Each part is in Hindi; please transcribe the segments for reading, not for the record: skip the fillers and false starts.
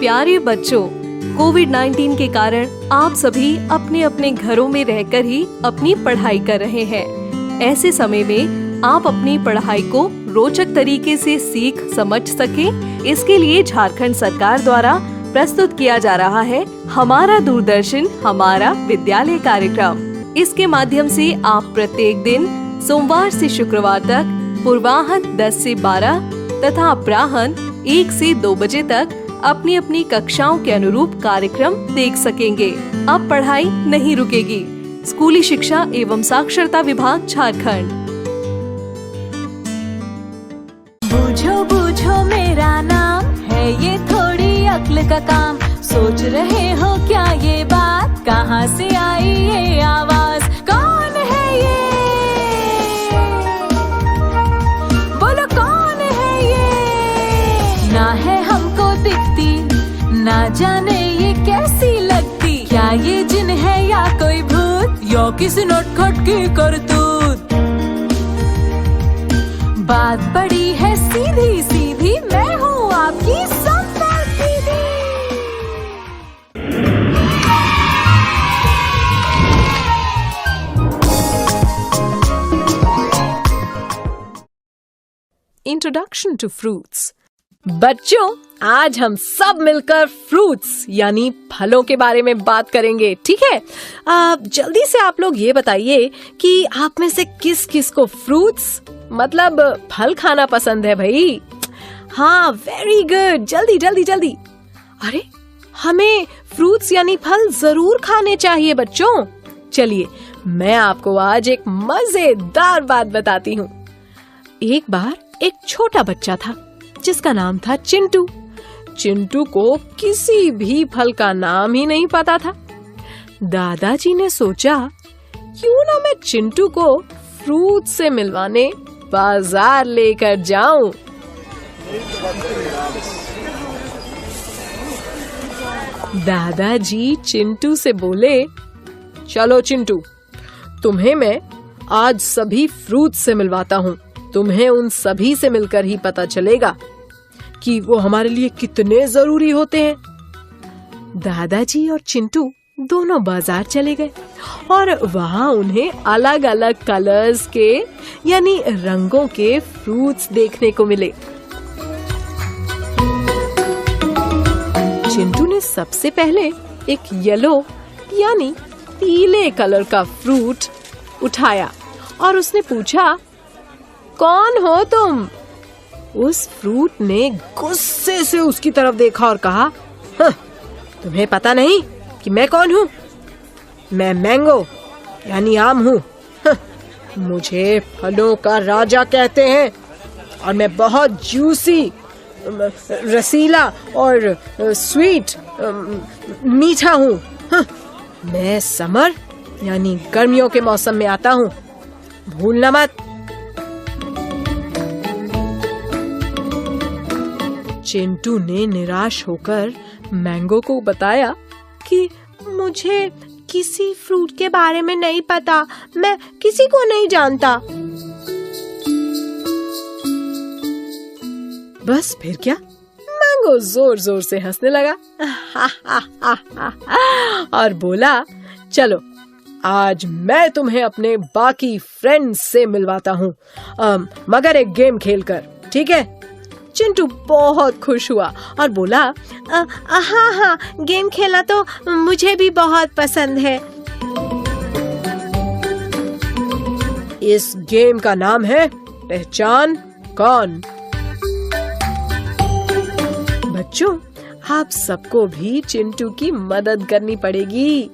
प्यारे बच्चों, कोविड-19 के कारण आप सभी अपने अपने घरों में रहकर ही अपनी पढ़ाई कर रहे हैं। ऐसे समय में आप अपनी पढ़ाई को रोचक तरीके से सीख समझ सकें, इसके लिए झारखंड सरकार द्वारा प्रस्तुत किया जा रहा है हमारा दूरदर्शन हमारा विद्यालय कार्यक्रम। इसके माध्यम से आप प्रत्येक दिन सोमवार से शुक्रवार तक पूर्वाह्न 10 से 12 तथा अपराह्न 1 से 2 बजे तक अपनी अपनी कक्षाओं के अनुरूप कार्यक्रम देख सकेंगे। अब पढ़ाई नहीं रुकेगी। स्कूली शिक्षा एवं साक्षरता विभाग झारखंड। बूझो बूझो मेरा नाम है ये थोड़ी अक्ल का काम। सोच रहे हो क्या ये बात, कहाँ से आई ये आवाज, कौन है ये, बोलो कौन है ये। ना है हमको दिखती, ना जाने ये कैसी लगती, क्या ये जिन है या कोई भूत, या किसी नटखट की करतूत। बात बड़ी है सीधी सीधी, मैं हूँ आपकी सुंदर दीदी। Introduction to fruits. बच्चों, आज हम सब मिलकर फ्रूट्स यानी फलों के बारे में बात करेंगे, ठीक है? जल्दी से आप लोग ये बताइए कि आप में से किस किस को फ्रूट्स मतलब फल खाना पसंद है भाई? हाँ, वेरी गुड, जल्दी जल्दी जल्दी। अरे, हमें फ्रूट्स यानी फल जरूर खाने चाहिए बच्चों। चलिए, मैं आपको आज एक मजेदार बात बताती हूँ। एक बार एक छोटा बच्चा था जिसका नाम था चिंटू। चिंटू को किसी भी फल का नाम ही नहीं पता था। दादाजी ने सोचा क्यों ना मैं चिंटू को फ्रूट से मिलवाने बाजार लेकर जाऊं। दादाजी चिंटू से बोले, चलो चिंटू, तुम्हें मैं आज सभी फ्रूट से मिलवाता हूँ। तुम्हें उन सभी से मिलकर ही पता चलेगा कि वो हमारे लिए कितने जरूरी होते हैं। दादाजी और चिंटू दोनों बाजार चले गए और वहाँ उन्हें अलग अलग कलर्स के यानी रंगों के फ्रूट्स देखने को मिले। चिंटू ने सबसे पहले एक येलो यानी पीले कलर का फ्रूट उठाया और उसने पूछा, कौन हो तुम? उस फ्रूट ने गुस्से से उसकी तरफ देखा और कहा, तुम्हें पता नहीं कि मैं कौन हूँ? मैं मैंगो यानी आम हूँ। मुझे फलों का राजा कहते हैं और मैं बहुत जूसी, रसीला और स्वीट मीठा हूँ। मैं समर यानी गर्मियों के मौसम में आता हूँ, भूलना मत। चिंटू ने निराश होकर मैंगो को बताया कि मुझे किसी फ्रूट के बारे में नहीं पता, मैं किसी को नहीं जानता। बस फिर क्या, मैंगो जोर जोर से हंसने लगा और बोला, चलो आज मैं तुम्हें अपने बाकी फ्रेंड्स से मिलवाता हूँ, मगर एक गेम खेलकर, ठीक है? चिंटू बहुत खुश हुआ और बोला, हाँ, गेम खेलना तो मुझे भी बहुत पसंद है। इस गेम का नाम है पहचान कौन। बच्चों, आप सबको भी चिंटू की मदद करनी पड़ेगी।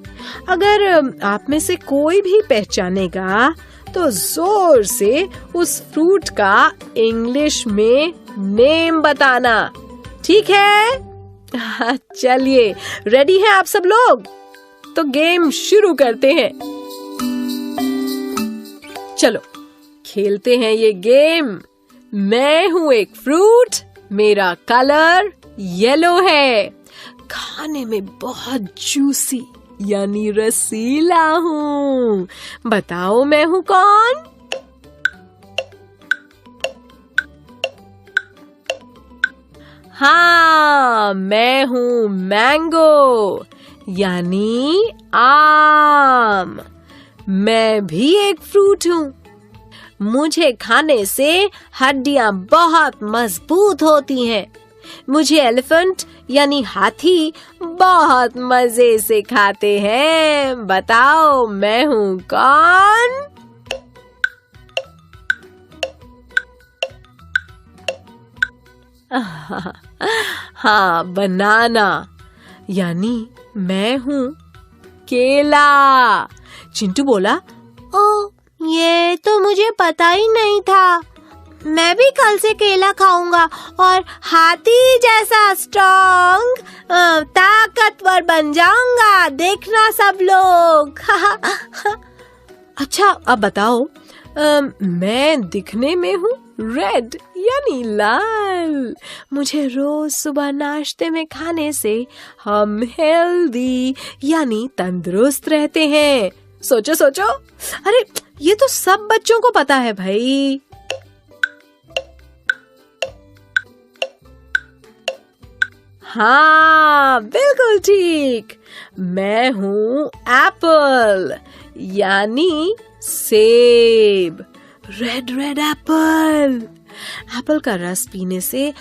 अगर आप में से कोई भी पहचानेगा तो जोर से उस फ्रूट का इंग्लिश में नेम बताना, ठीक है? चलिए, रेडी हैं आप सब लोग? तो गेम शुरू करते हैं। चलो खेलते हैं ये गेम। मैं हूँ एक फ्रूट, मेरा कलर येलो है, खाने में बहुत जूसी यानी रसीला हूँ। बताओ मैं हूँ कौन? हाँ, मैं हूँ मैंगो यानी आम। मैं भी एक फ्रूट हूँ। मुझे खाने से हड्डियां बहुत मजबूत होती हैं। मुझे एलिफेंट यानी हाथी बहुत मजे से खाते हैं। बताओ मैं हूँ कौन? हाँ, बनाना यानी मैं हूँ केला। चिंटू बोला, ओ, ये तो मुझे पता ही नहीं था। मैं भी कल से केला खाऊंगा और हाथी जैसा स्ट्रॉन्ग ताकतवर बन जाऊंगा। देखना सब लोग। अच्छा अब बताओ, मैं दिखने में हूँ रेड यानी लाल। मुझे रोज सुबह नाश्ते में खाने से हम हेल्दी यानी तंदुरुस्त रहते हैं। सोचो सोचो, अरे ये तो सब बच्चों को पता है भाई। हाँ, बिल्कुल ठीक। मैं हूँ एप्पल यानी सेब। Red red Apple. एप्पल का रस पीने से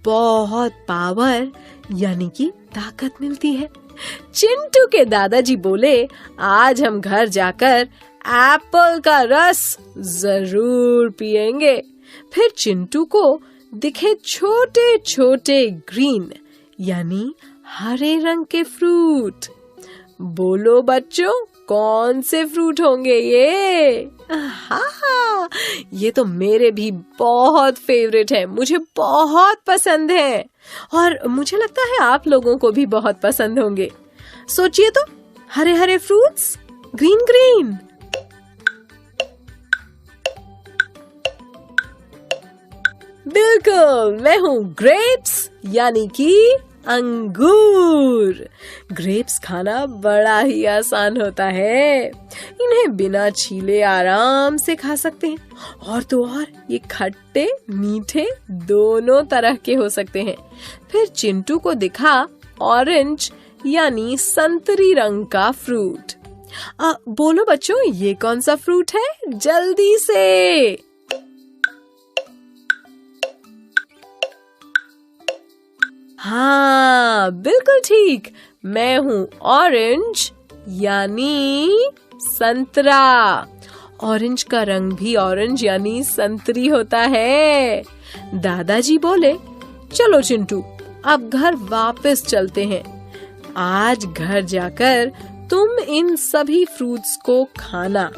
बहुत पावर यानी कि ताकत मिलती है। चिंटू के दादाजी बोले, आज हम घर जाकर एप्पल का रस जरूर पिएंगे। फिर चिंटू को दिखे छोटे छोटे ग्रीन यानी हरे रंग के फ्रूट। बोलो बच्चों, कौन से फ्रूट होंगे ये? हाँ, ये तो मेरे भी बहुत फेवरेट है। मुझे बहुत पसंद है और मुझे लगता है आप लोगों को भी बहुत पसंद होंगे। सोचिए तो, Hare Hare fruits, green green. बिल्कुल, मैं हूँ ग्रेप्स यानी कि अंगूर। ग्रेप्स खाना बड़ा ही आसान होता है। इन्हें बिना छीले आराम से खा सकते हैं। और तो और ये खट्टे मीठे दोनों तरह के हो सकते हैं। फिर चिंटू को दिखा ऑरेंज यानी संतरी रंग का फ्रूट। बोलो बच्चों, ये कौन सा फ्रूट है? जल्दी से। हाँ, बिल्कुल ठीक। मैं हूँ ऑरेंज यानी संतरा। ऑरेंज का रंग भी ऑरेंज यानी संतरी होता है। दादाजी बोले, चलो चिंटू, अब घर वापस चलते हैं। आज घर जाकर तुम इन सभी फ्रूट्स को खाना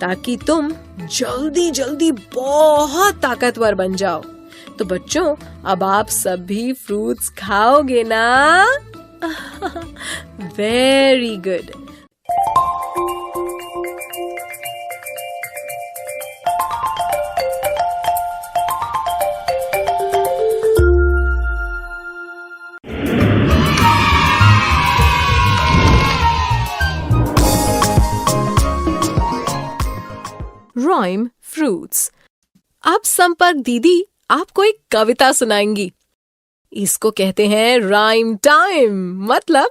ताकि तुम जल्दी जल्दी बहुत ताकतवर बन जाओ। तो बच्चों, अब आप सभी फ्रूट्स खाओगे ना? Very good. Rhyme fruits. अब संपर्क दीदी आपको एक कविता सुनाएंगी। इसको कहते हैं राइम टाइम, मतलब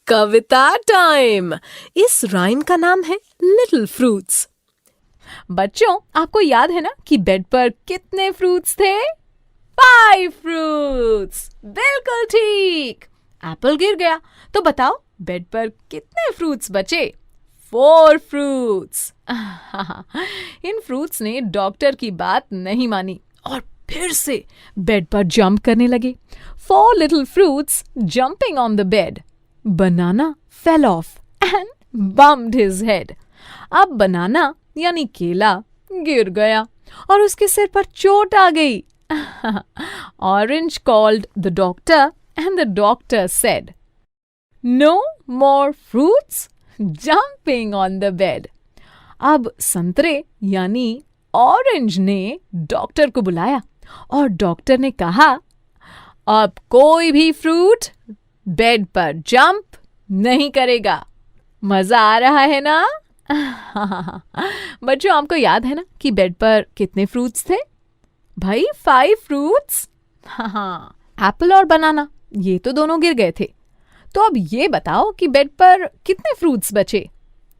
कविता टाइम। इस राइम का नाम है लिटिल फ्रूट्स। बच्चों, आपको याद है ना कि बेड पर कितने फ्रूट्स थे? 5 फ्रूट्स। बिल्कुल ठीक। एप्पल गिर गया तो बताओ बेड पर कितने फ्रूट्स बचे? 4 फ्रूट्स। इन फ्रूट्स ने डॉक्टर की बात नहीं मानी और फिर से बेड पर जंप करने लगे। 4 little fruits jumping on the bed. Banana fell off and bumped his head. अब बनाना यानी केला गिर गया और उसके सिर पर चोट आ गई। Orange called the doctor and the doctor said, "No more fruits jumping on the bed." अब संतरे यानी ऑरेंज ने डॉक्टर को बुलाया और डॉक्टर ने कहा, अब कोई भी फ्रूट बेड पर जंप नहीं करेगा। मजा आ रहा है ना? बच्चों, आपको याद है ना कि बेड पर कितने फ्रूट्स थे? भाई 5 फ्रूट्स। एप्पल और बनाना ये तो दोनों गिर गए थे। तो अब ये बताओ कि बेड पर कितने फ्रूट्स बचे?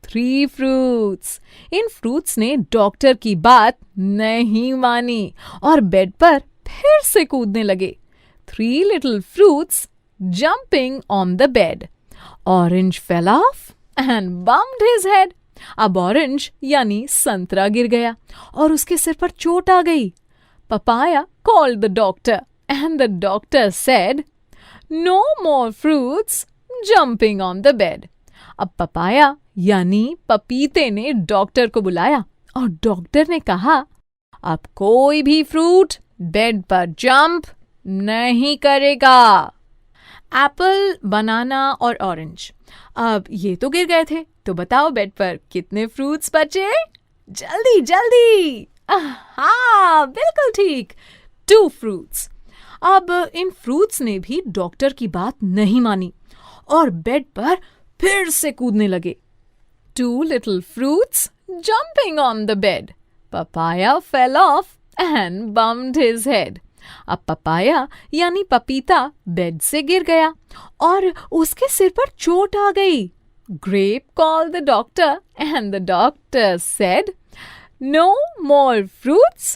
3 फ्रूट्स। इन फ्रूट्स ने डॉक्टर की बात नहीं मानी और बेड पर फिर से कूदने लगे। 3 little fruits jumping on the bed. Orange fell off and bumped his head. अब ऑरेंज यानी संतरा गिर गया और उसके सिर पर चोट आ गई। Papaya called the doctor and the doctor said, "No more fruits jumping on the bed." अब पपाया यानी पपीते ने डॉक्टर को बुलाया और डॉक्टर ने कहा, अब कोई भी फ्रूट बेड पर जंप नहीं करेगा। एप्पल, बनाना और ऑरेंज, अब ये तो गिर गए थे, तो बताओ बेड पर कितने फ्रूट्स बचे? जल्दी जल्दी। हाँ, बिल्कुल ठीक, 2 फ्रूट्स। अब इन फ्रूट्स ने भी डॉक्टर की बात नहीं मानी और बेड पर फिर से कूदने लगे। 2 little fruits jumping on the bed. Papaya fell off and bumped his head. अब पपाया यानी पपीता बेड से गिर गया और उसके सिर पर चोट आ गई। Grape called the doctor and the doctor said, "No more fruits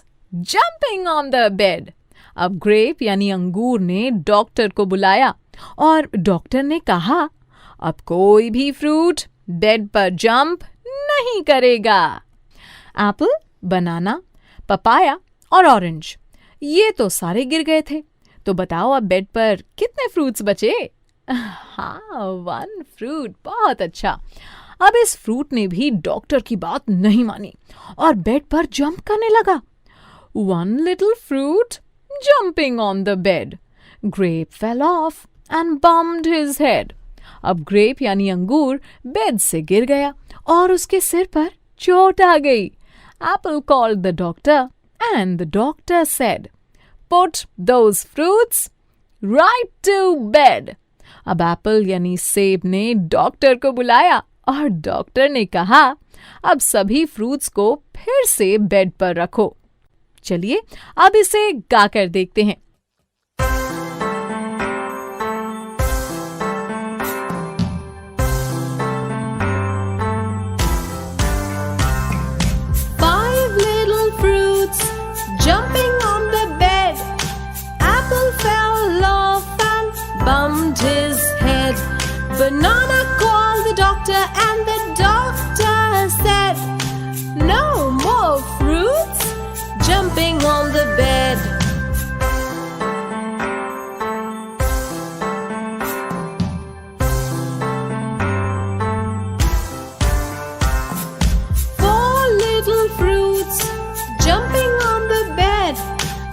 jumping on the bed." अब ग्रेप यानी अंगूर ने डॉक्टर को बुलाया और डॉक्टर ने कहा, अब कोई भी फ्रूट बेड पर जंप नहीं करेगा। एप्पल, बनाना, पपाया और ऑरेंज, ये तो सारे गिर गए थे, तो बताओ अब बेड पर कितने फ्रूट्स बचे? हाँ, 1 फ्रूट। बहुत अच्छा। अब इस फ्रूट ने भी डॉक्टर की बात नहीं मानी और बेड पर जंप करने लगा। 1 little fruit jumping on the bed. Grape fell off and bumped his head. अब ग्रेप यानी अंगूर बेड से गिर गया और उसके सिर पर चोट आ गई। Apple called the doctor and the doctor said, "Put those fruits right to bed." अब एप्पल यानी सेब ने डॉक्टर को बुलाया और डॉक्टर ने कहा, अब सभी फ्रूट्स को फिर से बेड पर रखो। चलिए अब इसे गाकर देखते हैं। Jumping on the bed, apple fell off and bumped his head. Banana called the doctor and the doctor said, "No more fruits jumping on the bed."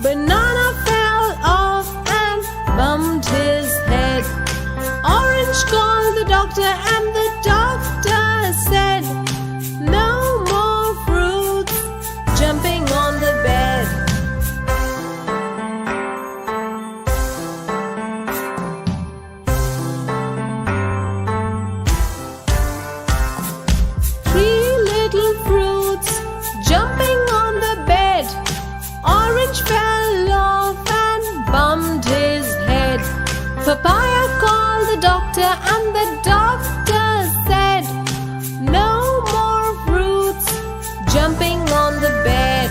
Banana fell off and bumped his head. Orange called the doctor and the doctor said, "No more fruits jumping on the bed." Three little fruits jumping on the bed. Orange fell off and bumped his head. Papaya called the doctor and the doctor said, "No more fruits jumping on the bed."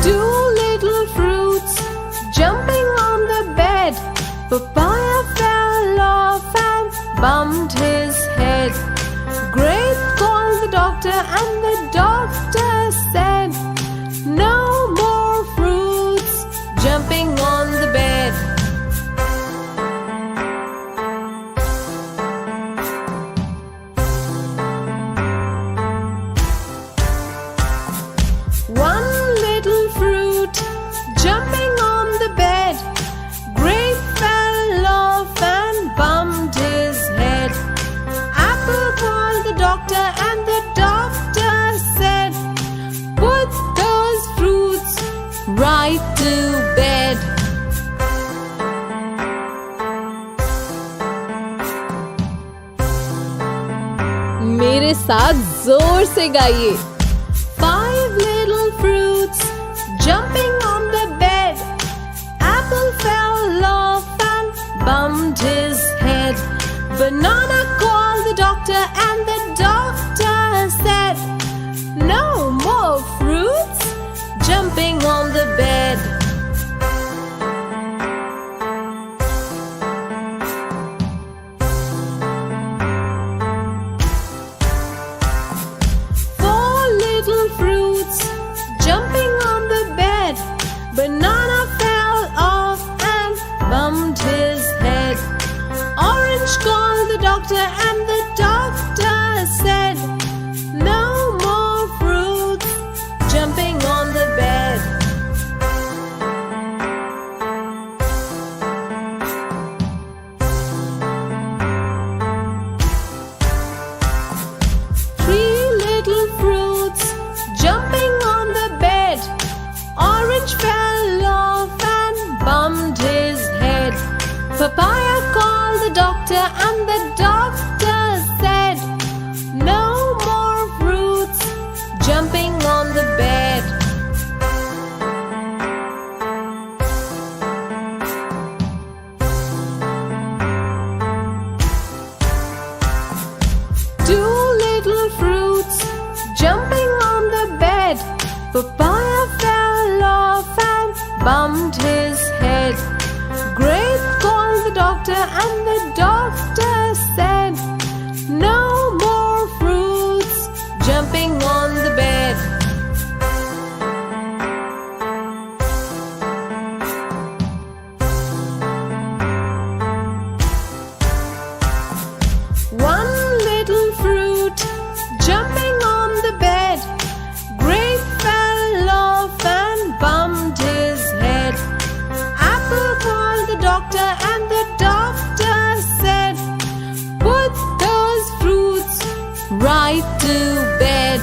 Two little fruits jumping on the bed. Papaya fell off and bumped his head. Grape called the doctor and the doctor said, "No more fruits jumping on the bed." One little fruit jumping on the bed. Grape fell off and bumped his head. Apple called the doctor and the doctor साथ जोर से गाइए। 5 little fruits jumping on the bed. Apple fell off and bumped his head. Banana called the doctor and the doctor said, "No more fruits jumping on the bed." Jumping on the bed, banana fell off and bumped his head. Orange called the doctor and the doctor said, "No more fruits jumping on the bed." Three little fruits jumping on the bed. Orange fell off and bumped his head. Papaya called the doctor and the doctor said, "No more fruits jumping on the bed." Two little fruits jumping on the bed. Papaya fell off and bumped his head. Grape called the doctor and the doctor said, "No more fruits jumping on the bed." One little fruit jumping on the bed. Grape fell off and bumped his head. Apple called the doctor and the doctor said, "Put those fruits right to bed."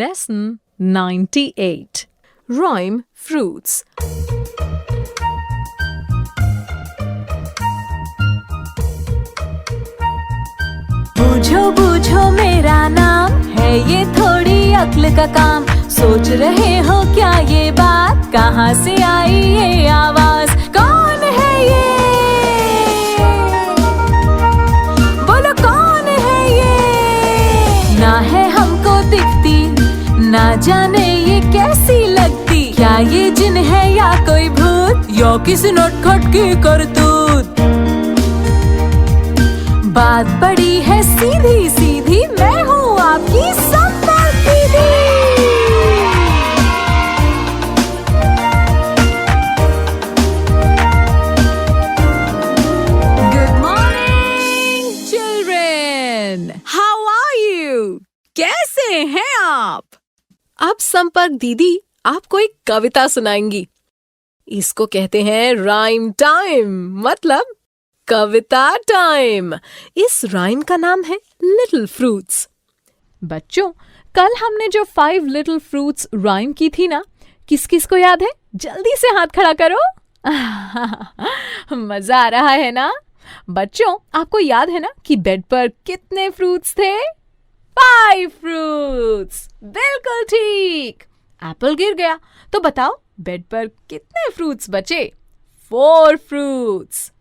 Lesson 98. Rhyme fruits. बूझो बूझो मेरा नाम है ये थोड़ी अक्ल का काम। सोच रहे हो क्या ये बात, कहाँ से आई ये आवाज, कौन है ये, बोलो कौन है ये। ना है हमको दिखती, ना जाने ये कैसी लगती, क्या ये जिन है या कोई भूत, या किसी नटखट की करतूत। बात बड़ी है सीधी सीधी, मैं हूँ आपकी संपल दीदी। Good morning, children. How are you? कैसे हैं आप? अब संपर्क दीदी आपको एक कविता सुनाएंगी। इसको कहते हैं राइम टाइम, मतलब कविता टाइम। इस राइम का नाम है लिटिल फ्रूट्स। बच्चों, कल हमने जो 5 लिटिल फ्रूट्स राइम की थी ना, किस किस को याद है? जल्दी से हाथ खड़ा करो। मजा आ रहा है ना? बच्चों, आपको याद है ना कि बेड पर कितने फ्रूट्स थे? 5 फ्रूट्स। बिल्कुल ठीक। एप्पल गिर गया तो बताओ बेड पर कितने फ्रूट्स बचे? 4 फ्रूट्स।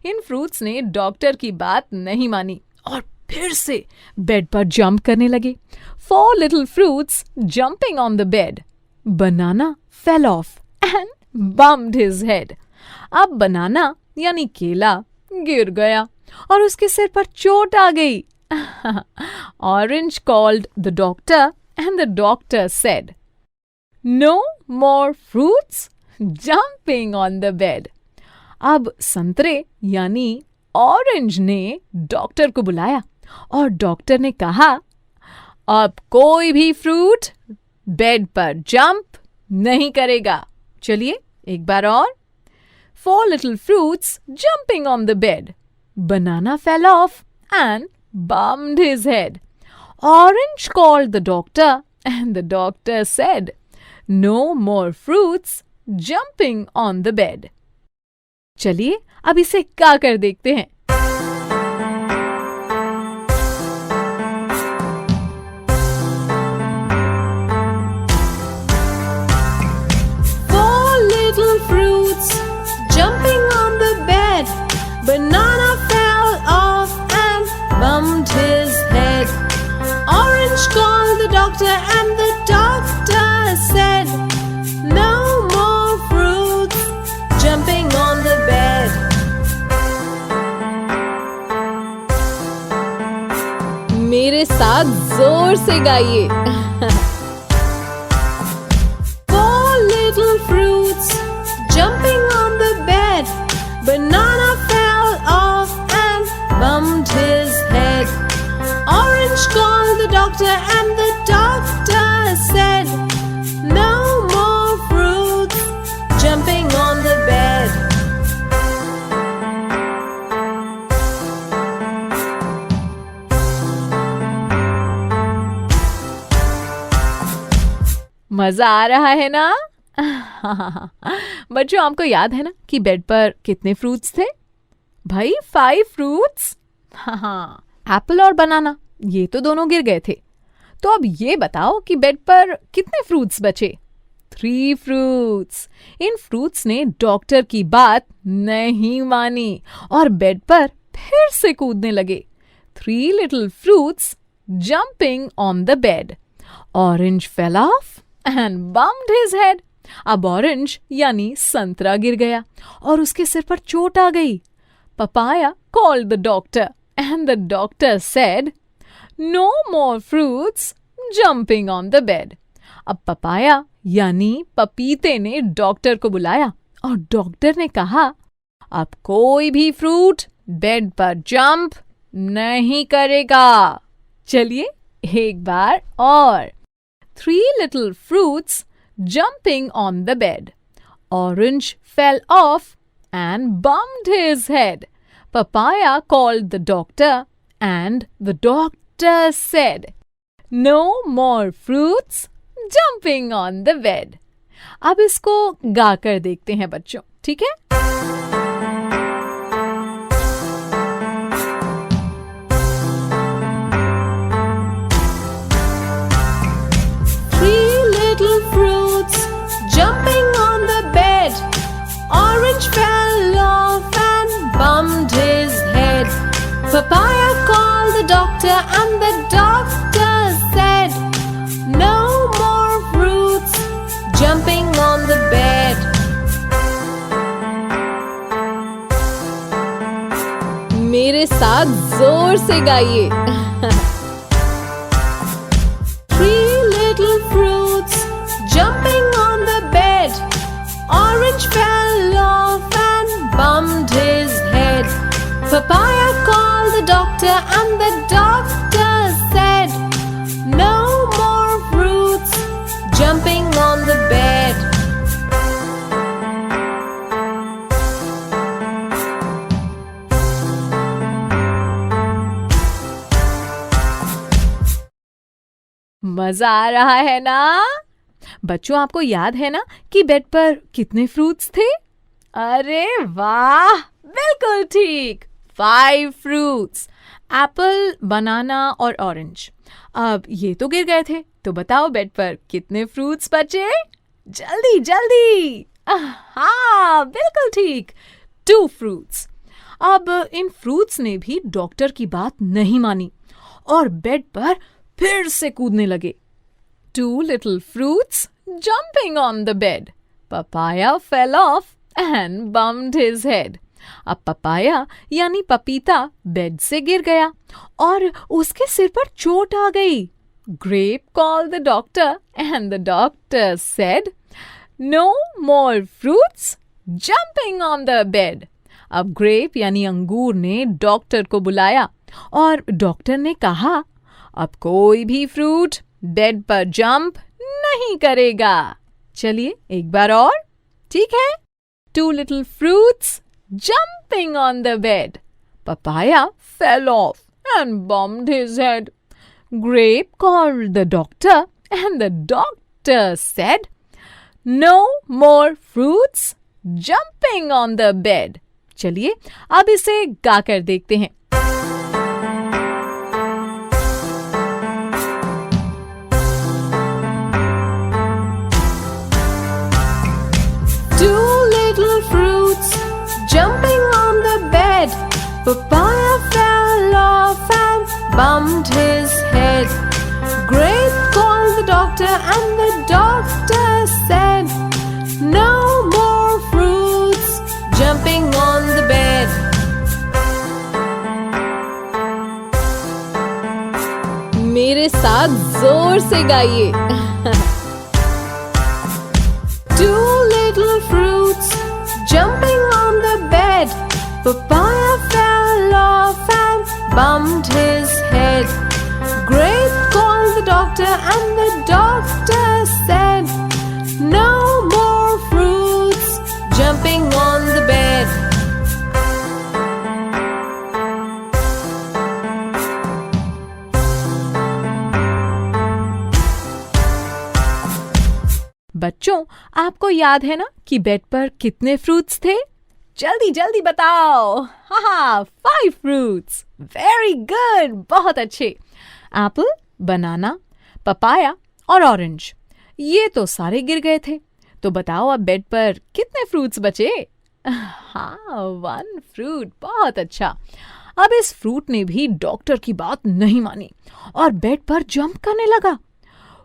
इन फ्रूट्स ने डॉक्टर की बात नहीं मानी और फिर से बेड पर जंप करने लगे। 4 little fruits jumping on the bed. Banana fell off and bummed his head. अब बनाना यानी केला गिर गया और उसके सिर पर चोट आ गई। Orange called the doctor and the doctor said, "No more fruits jumping on the bed." अब संतरे यानी ऑरेंज ने डॉक्टर को बुलाया और डॉक्टर ने कहा, अब कोई भी फ्रूट बेड पर जंप नहीं करेगा। चलिए एक बार और। 4 little fruits jumping on the bed. Banana fell off and bumped his head. Orange called the doctor and the doctor said, "No more fruits jumping on the bed." चलिए अब इसे गा कर देखते हैं। Four little fruits jumping on the bed. Banana fell off and bumped his head. Orange called the doctor and the doctor said, "No more fruits jumping on the bed." मेरे साथ जोर से गाइए। Four little fruits jumping on the bed. Banana fell off and bumped his head. Orange called the doctor and the doctor said, "No more fruits jumping on the bed." मजा आ रहा है ना? बच्चों, आपको याद है ना कि बेड पर कितने फ्रूट्स थे? भाई 5 फ्रूट्स। एप्पल और बनाना, ये तो दोनों गिर गए थे। तो अब ये बताओ कि बेड पर कितने फ्रूट्स बचे? 3 फ्रूट्स। इन फ्रूट्स ने डॉक्टर की बात नहीं मानी और बेड पर फिर से कूदने लगे। 3 little fruits jumping on the bed. Orange fell off and bumped his head. अब ऑरेंज यानी संतरा गिर गया और उसके सिर पर चोट आ गई। Papaya called the doctor and the doctor said, "No more fruits jumping on the bed." अब पपाया यानी पपीते ने डॉक्टर को बुलाया और डॉक्टर ने कहा, अब कोई भी फ्रूट बेड पर जंप नहीं करेगा। चलिए एक बार और। 3 little fruits jumping on the bed. Orange fell off and bumped his head. Papaya called the doctor and the doctor said, "No more fruits jumping on the bed." अब इसको गाकर देखते हैं बच्चों, ठीक है? Jumping on the bed. Orange fell off and bumped his head. Papaya called the doctor and the doctor said, "No more fruits jumping on the bed." मेरे साथ जोर से गाइए। 3 little fruits jumping on the bed. Orange fell off and bumped his head. Papaya called the doctor and the doctor said, "No more fruits jumping on the bed." मजा आ रहा है ना? बच्चों, आपको याद है ना कि बेड पर कितने फ्रूट्स थे? अरे वाह, बिल्कुल ठीक, 5 फ्रूट्स। एप्पल, बनाना और ऑरेंज। अब ये तो गिर गए थे, तो बताओ बेड पर कितने फ्रूट्स बचे? जल्दी जल्दी। हाँ, बिल्कुल ठीक, 2 फ्रूट्स। अब इन फ्रूट्स ने भी डॉक्टर की बात नहीं मानी और बेड पर फिर से कूदने लगे। 2 little fruits jumping on the bed. Papaya fell off and bumped his head. अब पपाया यानी पपीता बेड से गिर गया और उसके सिर पर चोट आ गई। Grape called the doctor and the doctor said, "No more fruits jumping on the bed." अब ग्रेप यानी अंगूर ने डॉक्टर को बुलाया और डॉक्टर ने कहा, अब कोई भी फ्रूट बेड पर जंप नहीं करेगा। चलिए एक बार और, ठीक है? 2 little fruits jumping on the bed. Papaya fell off and bumped his head. Grape called the doctor and the doctor said, "No more fruits jumping on the bed." चलिए अब इसे गाकर देखते हैं। Two little fruits jumping on the bed. Papaya fell off and bumped his head. Grape called the doctor and the doctor said, "No more fruits jumping on the bed." मेरे साथ जोर से गाइए। Two little fruits jumping on the bed. Papaya fell off and bumped his head. Grape called the doctor and the doctor said, "No more fruits jumping on the bed." बच्चों, आपको याद है ना कि बेड पर कितने फ्रूट्स थे? जल्दी जल्दी बताओ। हाँ, 5 फ्रूट्स। वेरी गुड, बहुत अच्छे। एप्पल, बनाना, पपाया और ऑरेंज। ये तो सारे गिर गए थे। तो बताओ अब बेड पर कितने फ्रूट्स बचे? हाँ, 1 फ्रूट। बहुत अच्छा। अब इस फ्रूट ने भी डॉक्टर की बात नहीं मानी और बेड पर जंप करने लगा।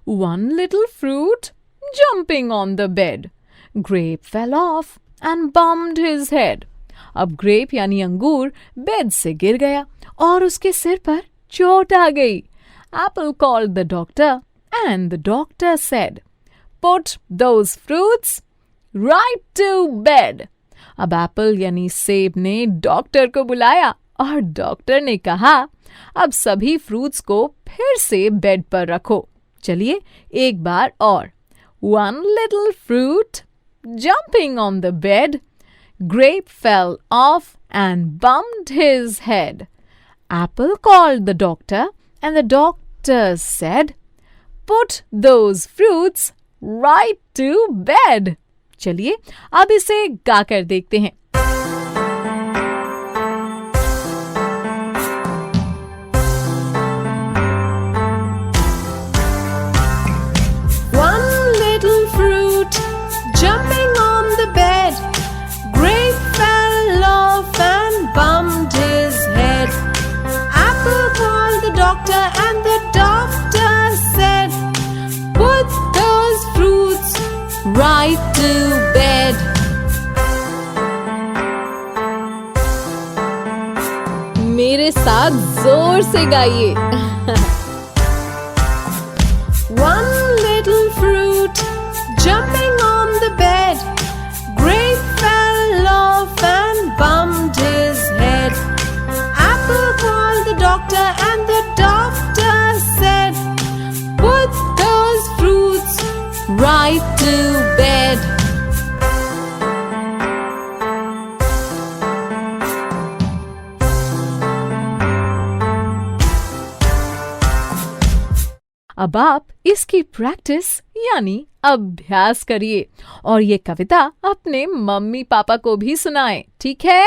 1 little fruit jumping on the bed. Grape fell off and bumped his head. अब ग्रेप यानी अंगूर बेड से गिर गया और उसके सिर पर चोट आ गई। Apple called the doctor and the doctor said, "Put those fruits right to bed." अब एप्पल यानी सेब ने डॉक्टर को बुलाया और डॉक्टर ने कहा, अब सभी फ्रूट्स को फिर से बेड पर रखो। चलिए एक बार और। 1 little fruit jumping on the bed. Grape fell off and bumped his head. Apple called the doctor and the doctor said, "Put those fruits right to bed." चलिए अब इसे गाकर देखते हैं। Jumping on the bed, Grape fell off and bumped his head. Apple called the doctor and the doctor said, "Put those fruits right to bed." मेरे साथ जोर से गाइए। 1 little fruit jumping on the bed. Grape fell off and bumped his head. Apple called the doctor and the doctor said, "Put those fruits right to bed." अब आप इसकी प्रैक्टिस यानी अभ्यास करिए और ये कविता अपने मम्मी पापा को भी सुनाएं, ठीक है?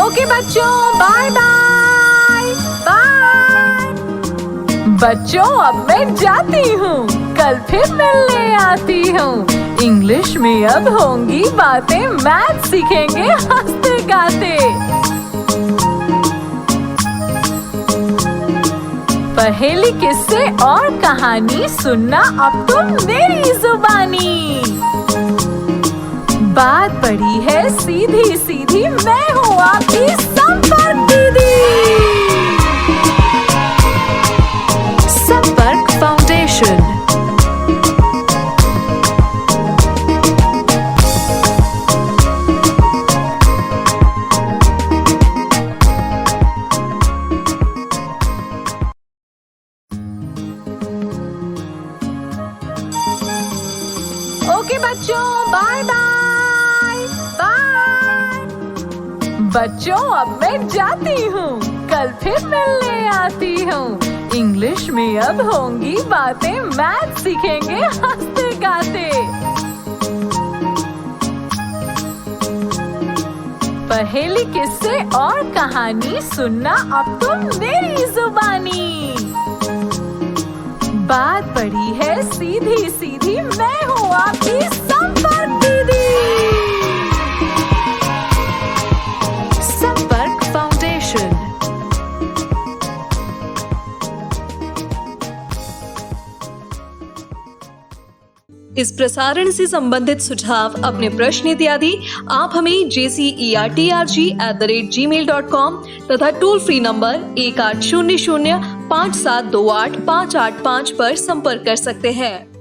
ओके बच्चों, बाय बाय बाय। बच्चों अब मैं जाती हूँ, कल फिर मिलने आती हूँ। इंग्लिश में अब होंगी बातें, मैथ सीखेंगे हंसते गाते। पहेली, किस्से और कहानी सुनना अब तुम मेरी जुबानी। बात पड़ी है सीधी सीधी, मैं हूँ आपकी संपर्क दीदी। संपर्क फाउंडेशन। ओके बच्चों, बाय बाय बाय। बच्चों अब मैं जाती हूँ, कल फिर मिलने आती हूँ। इंग्लिश में अब होंगी बातें, मैथ सीखेंगे हंसते गाते। पहेली, किस्से और कहानी सुनना अब तुम मेरी जुबानी। बात बड़ी है सीधी सीधी, मैं हूँ आपकी संपर्क दीदी। संपर्क फाउंडेशन। इस प्रसारण से संबंधित सुझाव, अपने प्रश्न इत्यादि आप हमें jcerg@gmail.com तथा टोल फ्री नंबर 1800 5728 585 पर संपर्क कर सकते हैं।